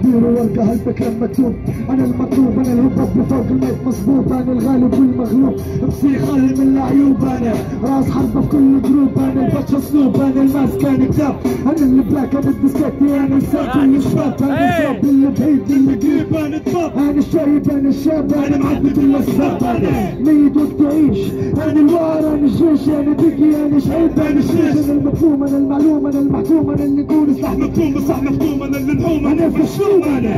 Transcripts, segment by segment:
ديروا ورقة هالفكرة مكتوب، أنا المطلوب، أنا الهبط بفوق الميت مظبوط، أنا الغالب والمغلوب، بصير خالي من العيوب، أنا راس حربة في كل جروب، أنا البطش اسلوب، أنا الماسك، أنا كتاب، أنا اللي بلاك، أنا الديسكتي، أنا الساق اللي شباب، أنا الشاب اللي بعيد اللي قريب، أنا الطب، أنا الشايب، أنا الشاب، أنا معدي الأسباب، أنا ميت وقت تعيش، أنا الوار، أنا الجيش، أنا دقي، أنا شعيب، أنا الشيش، أنا المفهوم، أنا المعلوم، أنا المحكوم، أنا اللي نقول صح مفهوم، صح مفهوم، أنا اللي نحوم، أنا في الشوم، أنا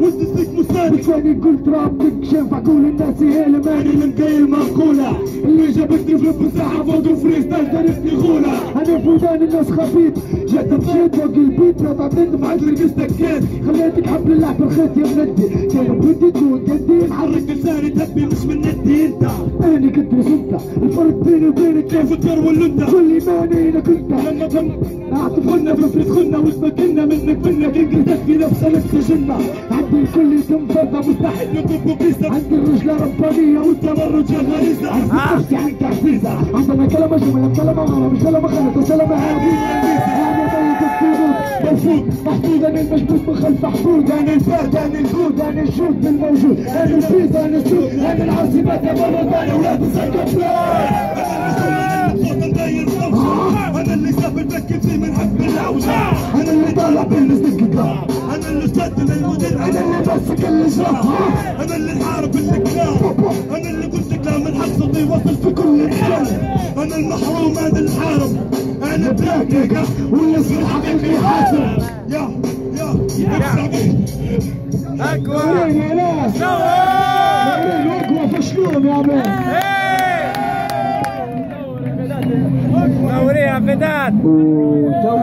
وانت تصدق مسالم بتفاني قلت رابك شنفع كل الناس هي الماني من قايل مقولة اللي جابتني في المساحة فوق فريز دارتني غولة انا في ودان الناس خفيف جت مشيت فوق البيت رضعت معك رقصتك كيف خليتك حبل اللعب الخيط يا بندي كانوا بدي تكون قدي نحرك لساني تبي مش من ندي انت انا كنت انت الفرق بيني وبينك كيف تقرول انت كل ايماني انا كنت لما تم اعتقلنا بفرد خلنا واسبقنا منك انقلتك في نفس السجنة عندي الكل يتم فرضه مستحيل نطب بيسة عندي الرجلة ربانية والتمرد غريزة عندي عن تحفيزة عندنا كلمة جملة كلمة غلط مش كلمة خلط وسلامة أنا ميت السرود مرفوض محفوظ أنا المشبوط من خلف محفوظ أنا الفات أنا الجود أنا الجود بالموجود أنا الفيز أنا السود أنا العاصمة تمرد أنا ولاد السكة أنا اللي سافر بكتي من حب العوجة أنا اللي طالع بالنسبة قدام أنا اللي استخدم المدير أنا اللي ماسك الإجراء أنا اللي نحارب الكلام أنا اللي قلت كلام من حق صوتي وصل في كل مكان أنا المحروم أنا الحارب أنا بلاكيكا والاسم الحقيقي حاسم يا أكبر يا ناس أقوى فشلون يا مان منورين فتات وتو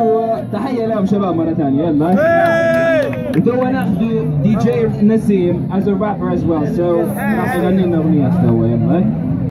تحية لهم شباب مرة ثانية يلا وتو ناخذ دي جي نسيم as a rapper as well so راح يغني لنا أغنية توا يلا